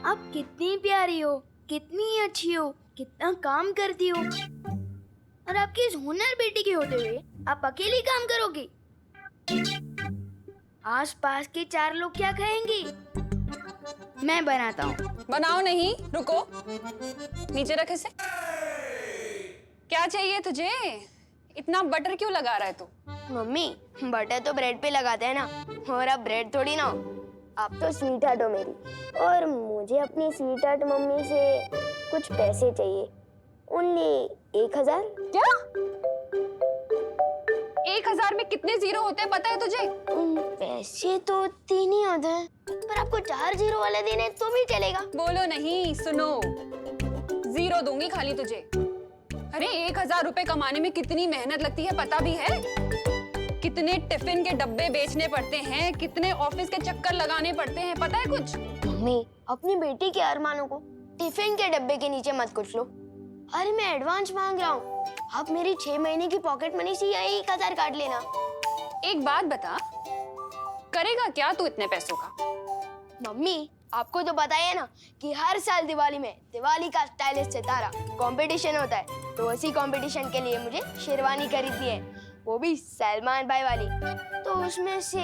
आप कितनी प्यारी हो, कितनी अच्छी हो, कितना काम करती हो, और आपकी इस हुनर बेटी के होते हुए आप अकेली काम करोगी? आस-पास के 4 लोग क्या कहेंगे? मैं बनाता हूँ। बनाओ नहीं, रुको, नीचे रख इसे। क्या चाहिए तुझे? इतना बटर क्यों लगा रहा है तू? मम्मी, बटर तो ब्रेड पे लगाते हैं ना, और आप ब्रेड थोड़ी ना हो। आप तो स्वीट हार्ट हो मेरी, और मुझे अपनी स्वीट हार्ट मम्मी से कुछ पैसे चाहिए। ओनली 1000। क्या? 1000 में कितने जीरो होते हैं पता है तुझे? पैसे तो 3 ही होते हैं, पर आपको 4 जीरो वाले देने हैं तो भी चलेगा। बोलो नहीं, सुनो, जीरो दूंगी खाली तुझे। अरे 1000 रुपए कमाने में कितनी मेहनत लगती है पता भी है? कितने टिफिन के डब्बे बेचने पड़ते हैं, कितने ऑफिस के चक्कर लगाने पड़ते हैं, पता है कुछ? मम्मी, अपनी बेटी के अरमानों को टिफिन के डब्बे के नीचे मत कुछ लो। अरे मैं एडवांस मांग रहा हूँ, आप मेरी 6 महीने की पॉकेट मनी से यही 1000 काट लेना। एक बात बता, करेगा क्या तू इतने पैसों का? मम्मी, आपको तो पता ही है ना कि हर साल दिवाली में दिवाली का स्टाइलिश सितारा कंपटीशन होता है, तो उसी कंपटीशन के लिए मुझे शेरवानी खरीदनी है, वो भी सलमान भाई वाली। तो उसमें से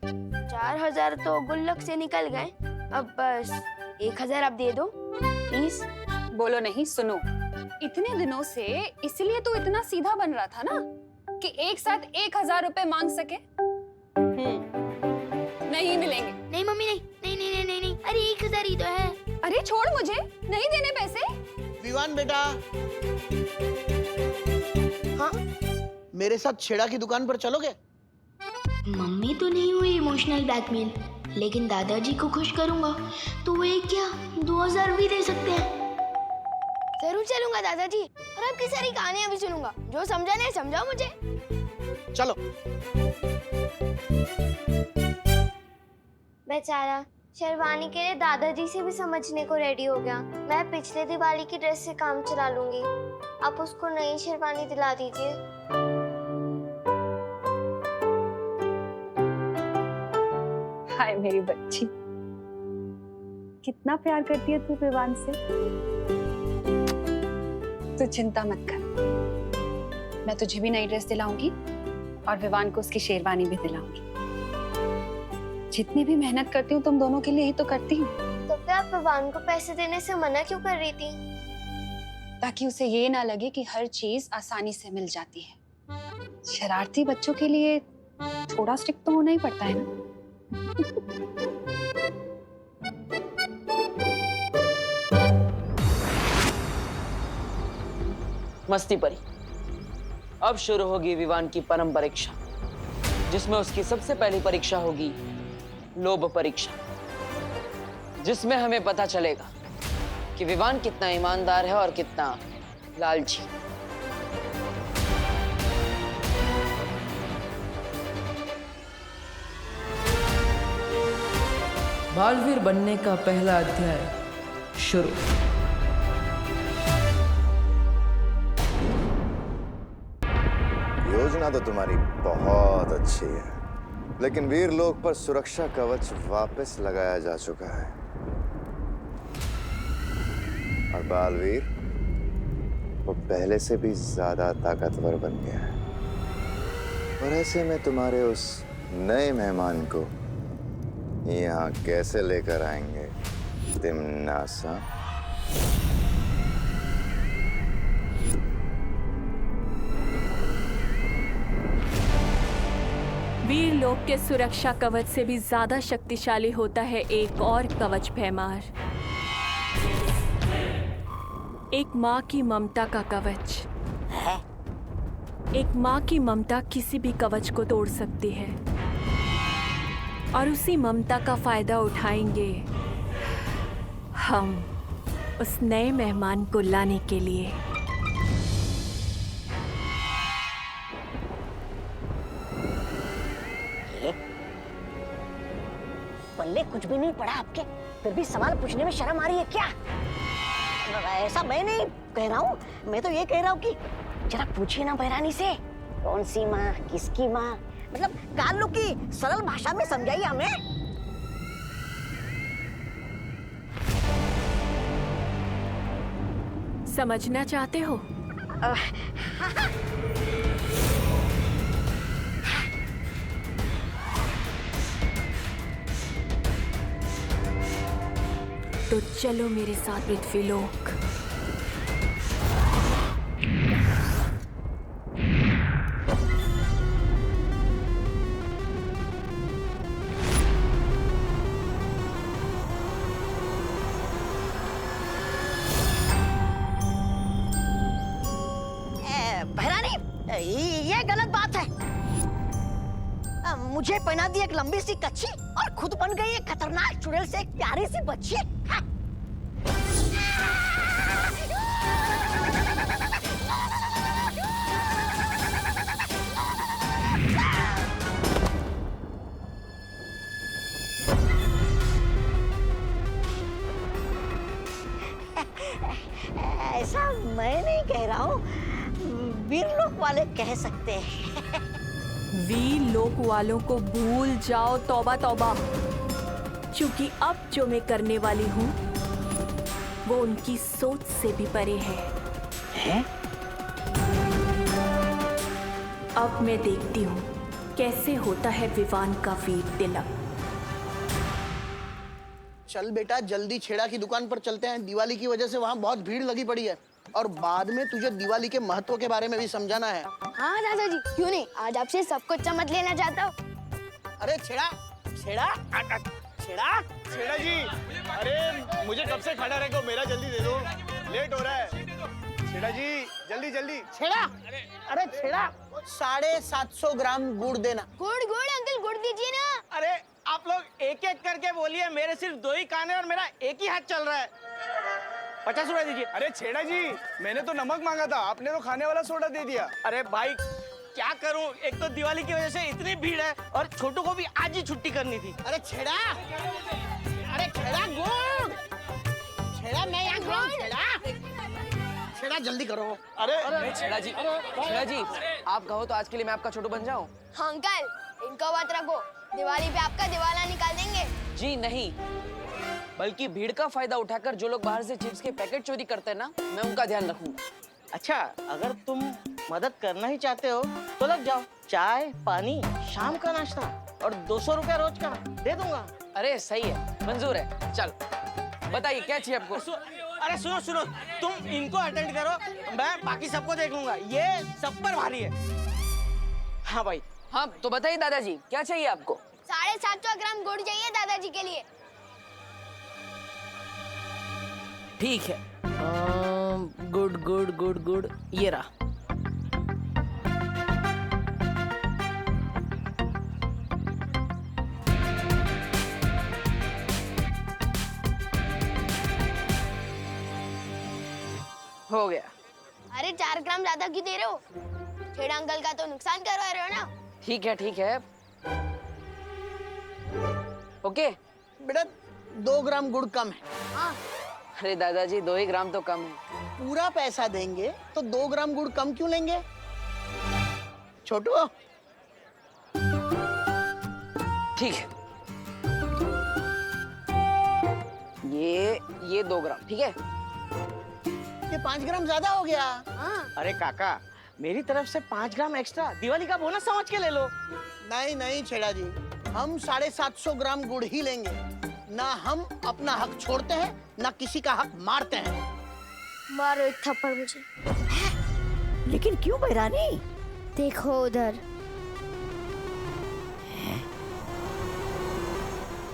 4000 तो गुल्लक से निकल गए, अब बस 1000 आप दे दो प्लीज। बोलो नहीं, सुनो, इतने दिनों से इसलिए तू इतना सीधा बन रहा था ना कि एक साथ 1000 रुपए मांग सके। नहीं मिलेंगे। नहीं मम्मी, नहीं नहीं नहीं नहीं नहीं, अरे 1000 ही तो है। अरे छोड़, मुझे नहीं देने पैसे। विवान बेटा, हाँ मेरे साथ छेड़ा की दुकान पर चलोगे? मम्मी तो नहीं हुई इमोशनल ब्लैकमेल, लेकिन दादाजी को खुश करूंगा तो वो एक क्या 2000 भी दे सकते हैं। जरूर चलूंगा दादाजी, और आपकी सारी कहानियां भी सुनूंगा। जो समझा नहीं समझाओ मुझे। चलो। बेचारा शेरवानी के लिए दादाजी से भी समझने को रेडी हो गया। मैं पिछले दिवाली की ड्रेस से काम चला लूंगी, आप उसको नई शेरवानी दिला दीजिए। हाय मेरी बच्ची, कितना प्यार करती है तू विवान से। तू चिंता मत कर, मैं तुझे भी नई ड्रेस दिलाऊंगी और विवान को उसकी शेरवानी भी दिलाऊंगी। जितनी भी मेहनत करती हूँ तुम दोनों के लिए ही तो करती हूँ। तो फिर आप विवान को पैसे देने से मना क्यों कर रही थी? ताकि उसे ये ना लगे कि हर चीज आसानी से मिल जाती है। शरारती बच्चों के लिए थोड़ा स्ट्रिक्ट तो होना ही पड़ता है ना। मस्ती परी, अब शुरू होगी विवान की परम परीक्षा, जिसमें उसकी सबसे पहली परीक्षा होगी लोभ परीक्षा, जिसमें हमें पता चलेगा कि विवान कितना ईमानदार है और कितना लालची। बालवीर बनने का पहला अध्याय शुरू। योजना तो तुम्हारी बहुत अच्छी है, लेकिन वीर लोक पर सुरक्षा कवच वापस लगाया जा चुका है और बालवीर वो पहले से भी ज्यादा ताकतवर बन गया है। और ऐसे में तुम्हारे उस नए मेहमान को यहाँ कैसे लेकर आएंगे तिमनासा? वीर लोक के सुरक्षा कवच से भी ज्यादा शक्तिशाली होता है एक और कवच भैमार, एक माँ की ममता का कवच। एक माँ की ममता किसी भी कवच को तोड़ सकती है, और उसी ममता का फायदा उठाएंगे हम उस नए मेहमान को लाने के लिए। पल्ले कुछ भी नहीं पड़ा आपके, फिर भी सवाल पूछने में शर्म आ रही है क्या? ऐसा मैं नहीं कह रहा हूँ, मैं तो ये कह रहा हूँ कि जरा पूछिए ना बहरानी से, कौन सी माँ, किसकी माँ, मतलब कालू की सरल भाषा में समझाइए हमें। समझना चाहते हो? तो चलो मेरे साथ पृथ्वीलोक। बहरानी, ये गलत बात है। मुझे पहना दी एक लंबी सी कच्छी और खुद बन गई एक खतरनाक चुड़ैल से एक प्यारी सी बच्ची। हाँ। ऐसा मैं नहीं कह रहा हूँ, वीरलोक वाले कह सकते हैं। वी लोक वालों को भूल जाओ, तौबा तौबा। क्योंकि अब जो मैं करने वाली हूँ वो उनकी सोच से भी परे है। अब मैं देखती हूँ कैसे होता है विवान का वीर तिलक। चल बेटा, जल्दी छेड़ा की दुकान पर चलते हैं। दिवाली की वजह से वहाँ बहुत भीड़ लगी पड़ी है और बाद में तुझे दिवाली के महत्व के बारे में भी समझाना है। हाँ दादाजी, क्यों नहीं, आज आपसे सब कुछ समझ लेना चाहता हूँ। अरे छेड़ा छेड़ा छेड़ा छेड़ा जी, अरे मुझे कब से खड़ा रहेगा, मेरा जल्दी दे दो, लेट हो रहा है। छेड़ा जी जल्दी जल्दी। छेड़ा, अरे छेड़ा 750 ग्राम गुड़ देना। गुड़ गुड़ अंकल, गुड़ दीजिए ना। अरे आप लोग एक एक करके बोलिए, मेरे सिर्फ 2 ही कान है और मेरा एक ही हाथ चल रहा है। 50 रुपए दीजिए। अरे छेड़ा जी, मैंने तो नमक मांगा था, आपने तो खाने वाला सोडा दे दिया। अरे भाई क्या करूं, एक तो दिवाली की वजह से इतनी भीड़ है और छोटू को भी आज ही छुट्टी करनी थी। अरे छेड़ा, अरे छेड़ा गुड़, छेड़ा मैं यहाँ गुड़, छेड़ा जल्दी करो। अरे छेड़ा जी, आप कहो तो आज के लिए मैं आपका छोटू बन जाऊं? हाँ अंकल, इनको बात रखो, दिवाली पे आपका दिवाला निकाल देंगे। जी नहीं, बल्कि भीड़ का फायदा उठाकर जो लोग बाहर से चिप्स के पैकेट चोरी करते हैं ना, मैं उनका ध्यान रखूंगा। अच्छा, अगर तुम मदद करना ही चाहते हो तो लग जाओ। चाय पानी, शाम का नाश्ता और 200 रुपया रोज का दे दूंगा। अरे सही है, मंजूर है। चल बताइए क्या चाहिए आपको? अरे सुनो सुनो, तुम इनको अटेंड करो, मैं बाकी सबको देख लूंगा, ये सब पर भारी है। हाँ भाई। हाँ तो बताइए दादाजी, क्या चाहिए आपको? 750 ग्राम गुड़ चाहिए दादाजी के लिए। ठीक है। गुड गुड गुड गुड, ये रहा। हो गया। अरे 4 ग्राम ज्यादा क्यों दे रहे हो? छेड़ा अंकल का तो नुकसान करवा रहे हो ना। ठीक है। ओके बेटा 2 ग्राम गुड़ कम है। हाँ। अरे दादाजी 2 ही ग्राम तो कम है। पूरा पैसा देंगे तो 2 ग्राम गुड़ कम क्यों लेंगे? छोटू ठीक है, ये 2 ग्राम ठीक है। ये 5 ग्राम ज्यादा हो गया। हाँ। अरे काका, मेरी तरफ से 5 ग्राम एक्स्ट्रा दिवाली का बोनस समझ के ले लो। नहीं छेड़ा जी, हम 750 ग्राम गुड़ ही लेंगे। ना हम अपना हक छोड़ते हैं, ना किसी का हक मारते हैं। मारो एक थप्पड़ मुझे। लेकिन क्यों बहरानी? देखो उधर।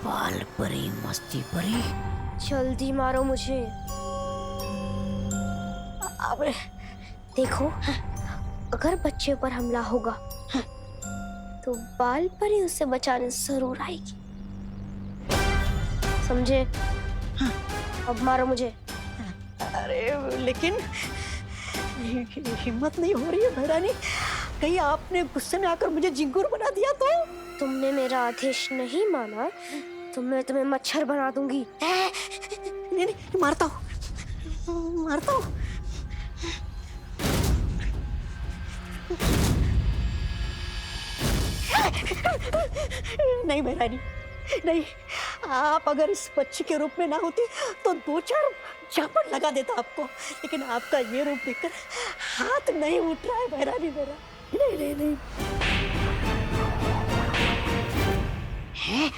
बाल परी मस्ती परी। जल्दी मारो मुझे। अब देखो, अगर बच्चे पर हमला होगा तो बाल परी उसे बचाने जरूर आएगी, समझे? अब मारो मुझे। अरे लेकिन हिम्मत नहीं हो रही है बहरानी, कहीं आपने गुस्से में आकर मुझे झिंगुर बना दिया तो? तुमने मेरा आदेश नहीं माना तो मैं तुम्हें मच्छर बना दूंगी। नहीं, मारता हूँ। नहीं बहरानी, नहीं। आप अगर इस बच्ची के रूप में ना होती तो 2-4 चापड़ लगा देता आपको, लेकिन आपका ये रूप देखकर हाथ नहीं उठ रहा है बहरानी मेरा। नहीं नहीं नहीं। है?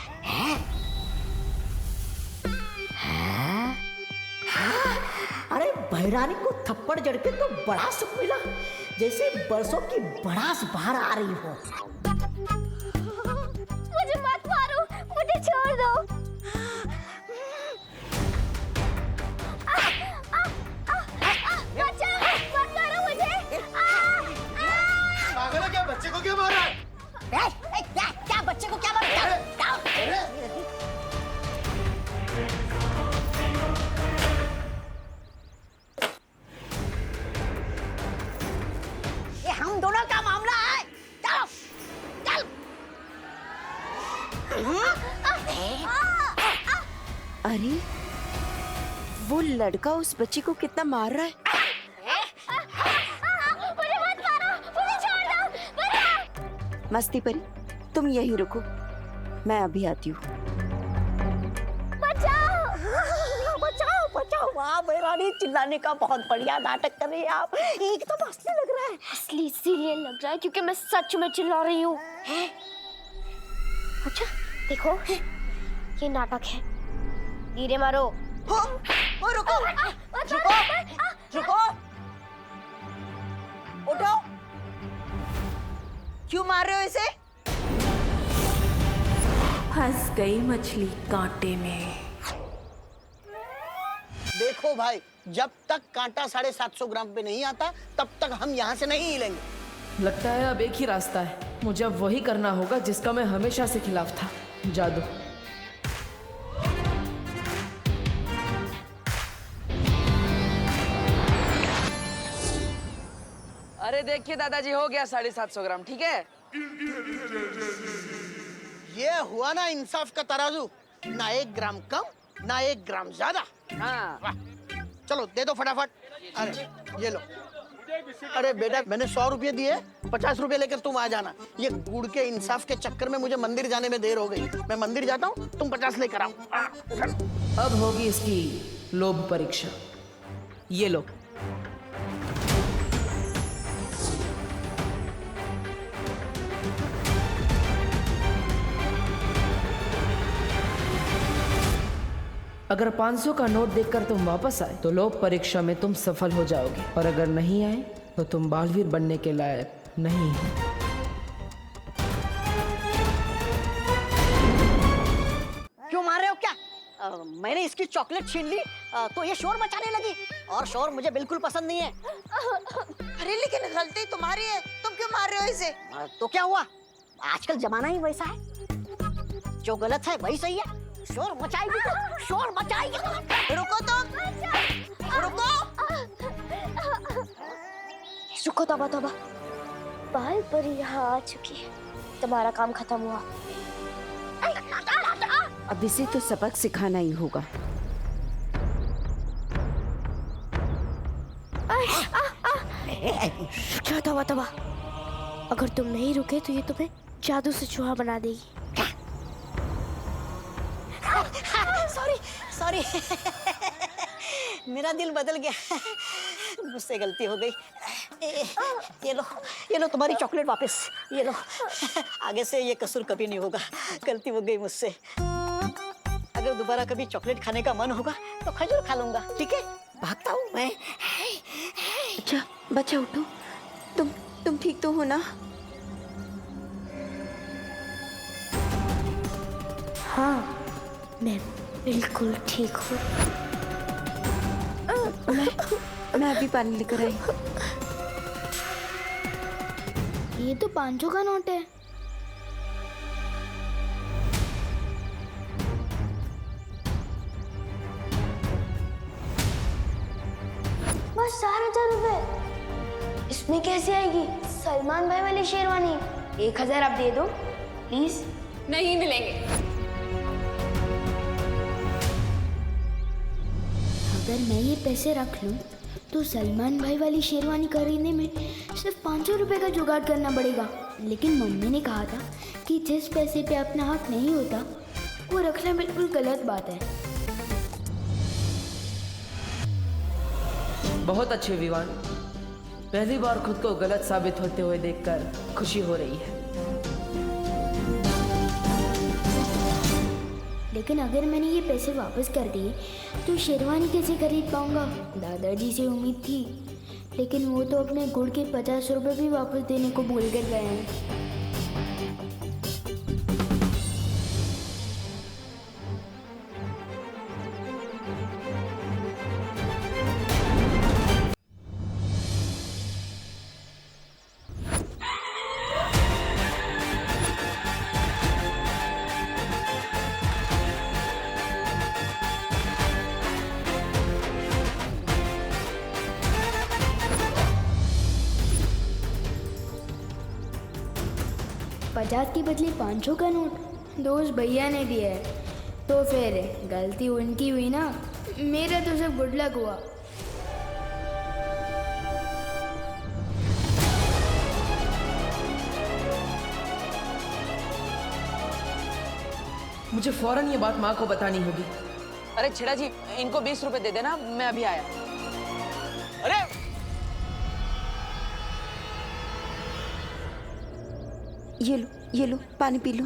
अरे बहरानी को थप्पड़ जड़ के तो बड़ा सुख मिला, जैसे बरसों की भड़ास बाहर आ रही हो। मुझे मत मारो, मुझे छोड़ दो। बचाओ, मत मारो मुझे। पागल है क्या? बच्चे को क्यों मार रहा है? क्या बच्चे को क्या मारा? ये हम दोनों का मामला है। चलो चल। अरे वो लड़का उस बच्ची को कितना मार रहा है। मुझे मत मारो, मुझे छोड़ दो। बचाओ। मस्ती परी, तुम यहीं रुको, मैं अभी आती हूँ। बचाओ बचाओ। वाह बहरानी, चिल्लाने का बहुत बढ़िया नाटक कर रही है आप। एकदम हंसने लग रहा है। असली इसीलिए लग रहा है क्योंकि मैं सच में चिल्ला रही हूँ। अच्छा देखो, ये नाटक है। धीरे मारो। रुको रुको रुको, उठो। क्यों मार रहे हो इसे? फंस गई मछली कांटे में। देखो भाई, जब तक कांटा 750 ग्राम पे नहीं आता तब तक हम यहाँ से नहीं हिलेंगे। लगता है अब एक ही रास्ता है, मुझे अब वही करना होगा जिसका मैं हमेशा से खिलाफ था, जादू। अरे देखिए दादाजी, हो गया 750 ग्राम, ठीक है? ये हुआ ना इंसाफ का तराजू, ना 1 ग्राम कम ना 1 ग्राम ज्यादा। हाँ। वाह, चलो दे दो फटाफट। अरे ये लो। अरे बेटा, मैंने 100 रुपये दिए, 50 रुपये लेकर तुम आ जाना। ये गुड़ के इंसाफ के चक्कर में मुझे मंदिर जाने में देर हो गई। मैं मंदिर जाता हूँ, तुम 50 लेकर आओ। अब होगी इसकी लोभ परीक्षा। ये लो। अगर 500 का नोट देखकर तुम वापस आए तो लोभ परीक्षा में तुम सफल हो जाओगे, और अगर नहीं आए तो तुम बालवीर बनने के लायक नहीं हो। क्यों मार रहे हो क्या? मैंने इसकी चॉकलेट छीन ली तो ये शोर मचाने लगी, और शोर मुझे बिल्कुल पसंद नहीं है। अरे लेकिन गलती तुम्हारी है, तुम क्यों मार रहे हो इसे? तो क्या हुआ, आजकल जमाना ही वैसा है। जो गलत है वही सही है। शोर मचाएगी तो शोर मचाएगी। रुको तुम, रुको। रुको, तबा तबा। बाल परी यहाँ आ चुकी है, तुम्हारा काम खत्म हुआ। अब इसे तो सबक सिखाना ही होगा। क्या तबा तबा, अगर तुम नहीं रुके तो ये तुम्हें जादू से चूहा बना देगी। सॉरी सॉरी, मेरा दिल बदल गया, मुझसे गलती हो गई। ये लो तुम्हारी चॉकलेट वापस, ये लो। आगे से ये कसूर कभी नहीं होगा, गलती हो गई मुझसे। अगर दोबारा कभी चॉकलेट खाने का मन होगा तो खजूर खा लूंगा, ठीक है? भागता हूँ मैं। अच्छा बच्चा उठो, तुम ठीक तो हो ना? हाँ, मैं बिल्कुल ठीक हूँ। मैं अभी पानी लेकर आई। ये तो 500 का नोट है। बस 4,000 रुपए। इसमें कैसे आएगी सलमान भाई वाली शेरवानी? 1000 आप दे दो प्लीज। नहीं मिलेंगे। अगर मैं ये पैसे रख लूं तो सलमान भाई वाली शेरवानी खरीदने में सिर्फ 500 रुपए का जुगाड़ करना पड़ेगा। लेकिन मम्मी ने कहा था कि जिस पैसे पे अपना हक नहीं होता वो रखना बिल्कुल गलत बात है। बहुत अच्छे विवान। पहली बार खुद को गलत साबित होते हुए देखकर खुशी हो रही है। लेकिन अगर मैंने ये पैसे वापस कर दिए तो शेरवानी कैसे खरीद पाऊंगा? दादाजी से उम्मीद थी, लेकिन वो तो अपने गुड़ के 50 रुपए भी वापस देने को भूल कर गए हैं। पचास के बदले 500 का नोट दोस्त भैया ने दिया है, तो फिर गलती उनकी हुई ना, मेरा तो सब गुड लक हुआ। मुझे फौरन ये बात माँ को बतानी होगी। अरे छेड़ा जी, इनको 20 रुपए दे देना, मैं अभी आया। अरे ये लो पानी पी लो।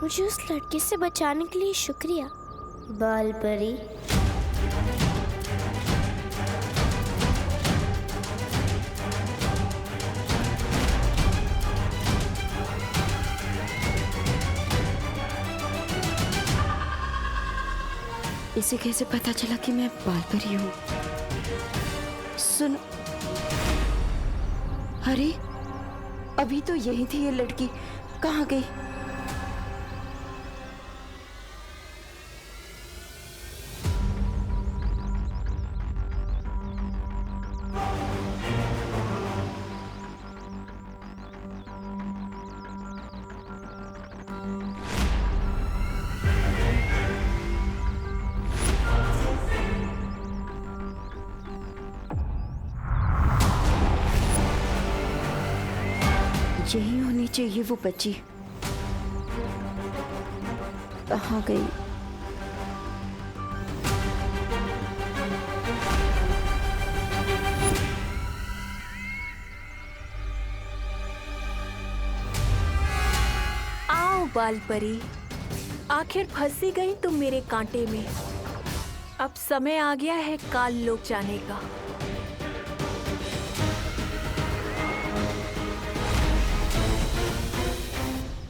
मुझे उस लड़के से बचाने के लिए शुक्रिया बाल परी। इसे कैसे पता चला कि मैं बाल परी हूँ? सुनो, अरे अभी तो यही थी ये लड़की, कहाँ गई? यही होनी चाहिए वो बच्ची, कहाँ गई? आओ बाल परी, आखिर फंसी गई तुम मेरे कांटे में। अब समय आ गया है काल लोक जाने का।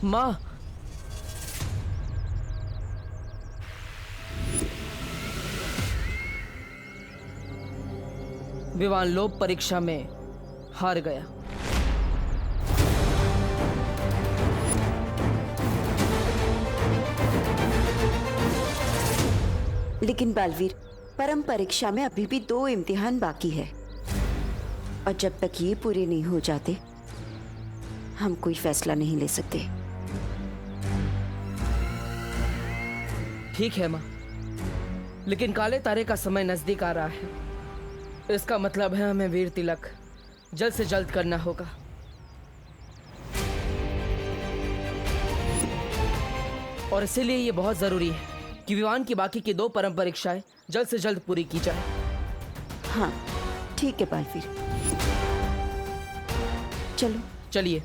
माँ, विवान लोभ परीक्षा में हार गया। लेकिन बालवीर, परम परीक्षा में अभी भी 2 इम्तिहान बाकी है, और जब तक ये पूरे नहीं हो जाते हम कोई फैसला नहीं ले सकते। ठीक है माँ, लेकिन काले तारे का समय नजदीक आ रहा है। इसका मतलब है हमें वीर तिलक जल्द से जल्द करना होगा। और इसीलिए ये बहुत जरूरी है कि विवान की बाकी की 2 परम परीक्षाएं जल्द से जल्द पूरी की जाए। हाँ ठीक है बालवीर, चलो चलिए।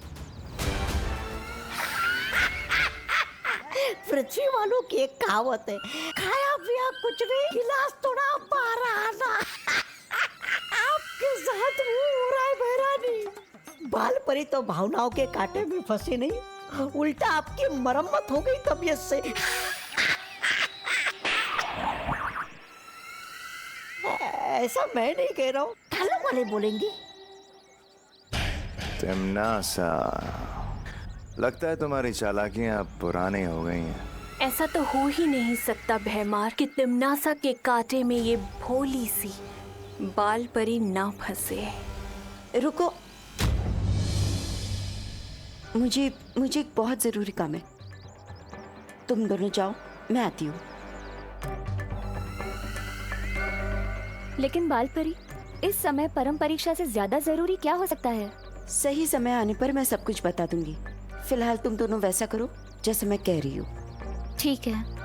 पृथ्वी वालों की एक कहावत है, खाया पिया कुछ नहीं, गिलास थोड़ा पारा आना। आपके साथ वो हो रहा है बहरानी। बाल परी तो भावनाओं के कांटे में फंसे नहीं, उल्टा आपकी मरम्मत हो गई तबीयत से। ऐसा मैं नहीं कह रहा हूँ, थालों वाले बोलेंगे। तिमनासा, लगता है तुम्हारी चालाकियां अब पुरानी हो गई हैं। ऐसा तो हो ही नहीं सकता भैमार कि तिमनासा के कांटे में ये भोली सी बाल परी ना फंसे। रुको, मुझे एक बहुत जरूरी काम है। तुम दोनों जाओ, मैं आती हूँ। लेकिन बाल परी, इस समय परम परीक्षा से ज्यादा जरूरी क्या हो सकता है? सही समय आने पर मैं सब कुछ बता दूंगी। फिलहाल तुम दोनों वैसा करो जैसे मैं कह रही हूँ। ठीक है।